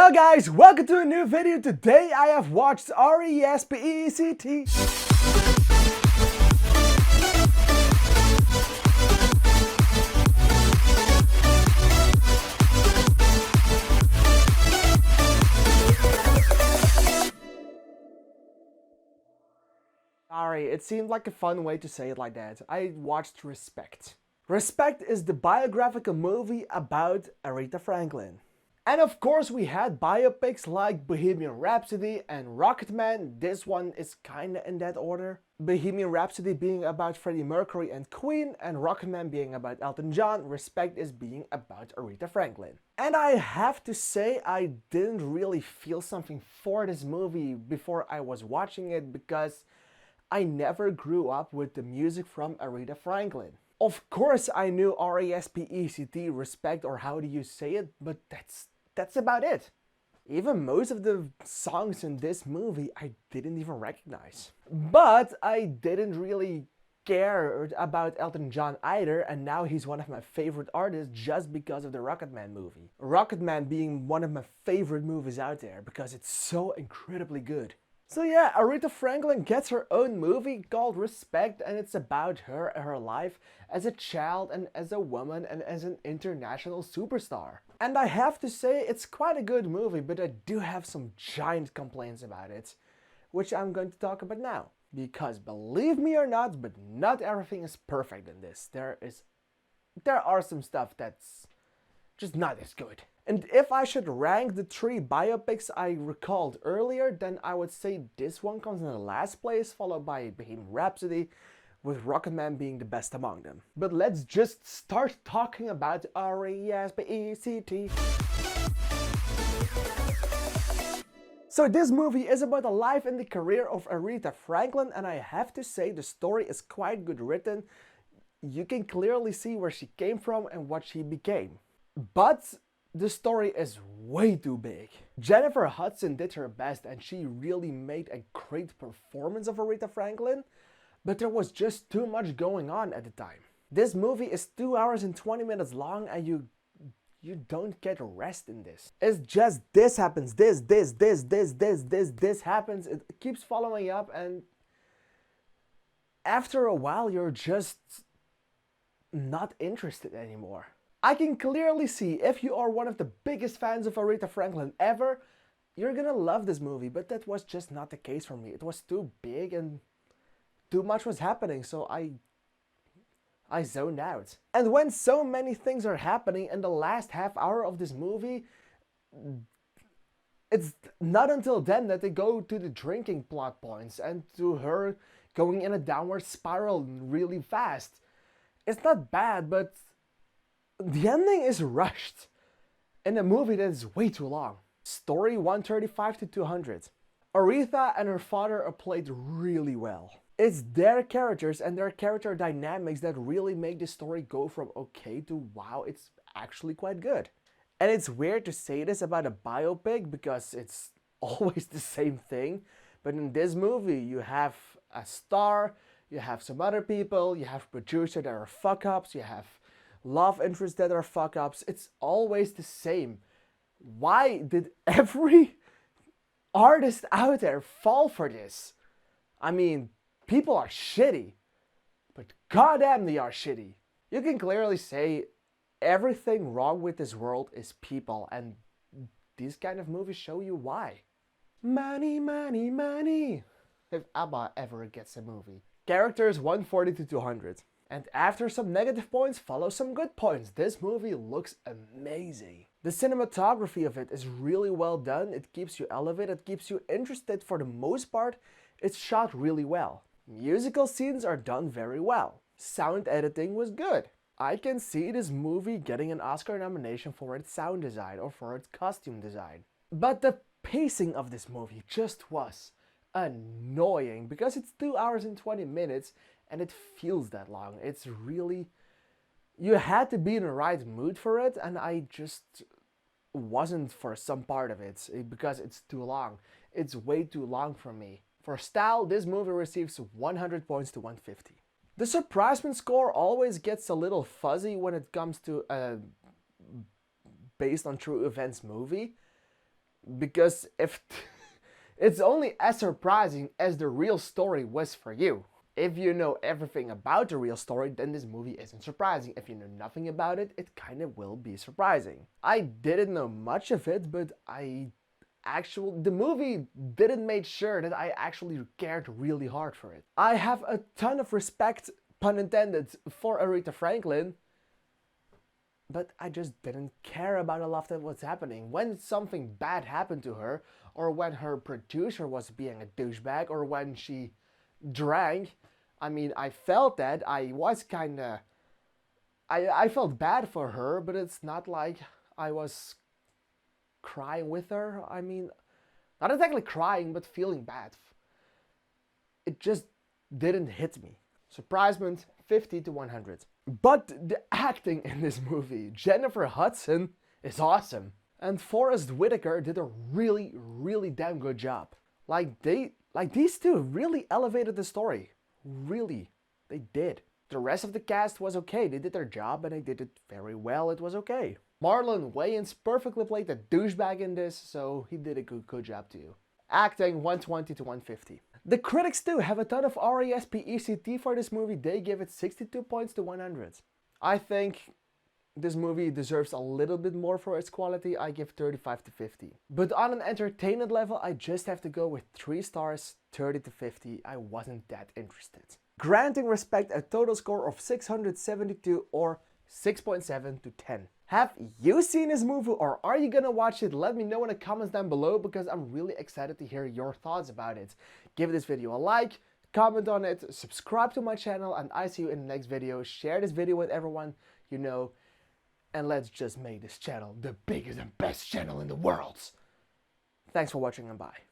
Hello guys, welcome to a new video. Today I have watched Respect. Sorry, it seemed like a fun way to say it like that. I watched Respect. Respect is the biographical movie about Aretha Franklin. And of course we had biopics like Bohemian Rhapsody and Rocketman. This one is kinda in that order. Bohemian Rhapsody being about Freddie Mercury and Queen, and Rocketman being about Elton John. Respect is being about Aretha Franklin. And I have to say I didn't really feel something for this movie before I was watching it because I never grew up with the music from Aretha Franklin. Of course I knew Respect, respect, or how do you say it, but that's about it. Even most of the songs in this movie I didn't even recognize. But I didn't really care about Elton John either, and now he's one of my favorite artists just because of the Rocketman movie. Rocketman being one of my favorite movies out there because it's so incredibly good. So yeah, Aretha Franklin gets her own movie called Respect, and it's about her life as a child and as a woman and as an international superstar. And I have to say it's quite a good movie, but I do have some giant complaints about it, which I'm going to talk about now. Because believe me or not, but not everything is perfect in this. There are some stuff that's just not as good. And if I should rank the three biopics I recalled earlier, then I would say this one comes in the last place, followed by Bohemian Rhapsody, with Rocketman being the best among them. But let's just start talking about Respect. So this movie is about the life and the career of Aretha Franklin, and I have to say the story is quite good written. You can clearly see where she came from and what she became. But the story is way too big. Jennifer Hudson did her best and she really made a great performance of Aretha Franklin, but there was just too much going on at the time. This movie is 2 hours and 20 minutes long and you don't get rest in this. It's just this happens, this happens, it keeps following up, and after a while you're just not interested anymore. I can clearly see if you are one of the biggest fans of Aretha Franklin ever, you're gonna love this movie, but that was just not the case for me. It was too big and too much was happening, so I zoned out. And when so many things are happening in the last half hour of this movie, it's not until then that they go to the drinking plot points and to her going in a downward spiral really fast. It's not bad, but the ending is rushed in a movie that is way too long. Story 135 to 200. Aretha and her father are played really well. It's their characters and their character dynamics that really make the story go from okay to wow, it's actually quite good. And it's weird to say this about a biopic because it's always the same thing. But in this movie, you have a star, you have some other people, you have producers that are fuck-ups, you have love interests that are fuck-ups. It's always the same. Why did every artist out there fall for this? I mean, people are shitty, but goddamn they are shitty. You can clearly say everything wrong with this world is people, and these kind of movies show you why. Money, money, money. If ABBA ever gets a movie. Characters 140 to 200. And after some negative points follow some good points. This movie looks amazing. The cinematography of it is really well done. It keeps you elevated, it keeps you interested for the most part. It's shot really well. Musical scenes are done very well. Sound editing was good. I can see this movie getting an Oscar nomination for its sound design or for its costume design. But the pacing of this movie just was annoying because it's 2 hours and 20 minutes and it feels that long. It's really... You had to be in the right mood for it, and I just wasn't for some part of it because it's too long. It's way too long for me. For style, this movie receives 100 points to 150. The surprisement score always gets a little fuzzy when it comes to a based on true events movie. Because if it's only as surprising as the real story was for you. If you know everything about the real story, then this movie isn't surprising. If you know nothing about it, it kind of will be surprising. I didn't know much of it, but the movie didn't make sure that I actually cared really hard for it. I have a ton of respect, pun intended, for Aretha Franklin, but I just didn't care about a lot of what's happening. When something bad happened to her, or when her producer was being a douchebag, or when she drank, I mean, I felt that. I was kinda... I felt bad for her, but it's not like I was crying with her. I mean, not exactly crying, but feeling bad. It just didn't hit me. Surprisement, 50 to 100. But the acting in this movie, Jennifer Hudson is awesome. And Forrest Whitaker did a really, really damn good job. These two really elevated the story. Really, they did. The rest of the cast was okay. They did their job and they did it very well. It was okay. Marlon Wayans perfectly played the douchebag in this, so he did a good job too. Acting, 120 to 150. The critics too have a ton of RESPECT for this movie. They give it 62 points to 100. I think this movie deserves a little bit more for its quality. I give 35 to 50. But on an entertainment level, I just have to go with 3 stars, 30 to 50. I wasn't that interested. Granting respect a total score of 672 or 6.7 to 10. Have you seen this movie or are you gonna watch it? Let me know in the comments down below because I'm really excited to hear your thoughts about it. Give this video a like, comment on it, subscribe to my channel, and I see you in the next video. Share this video with everyone you know, and let's just make this channel the biggest and best channel in the world. Thanks for watching and bye.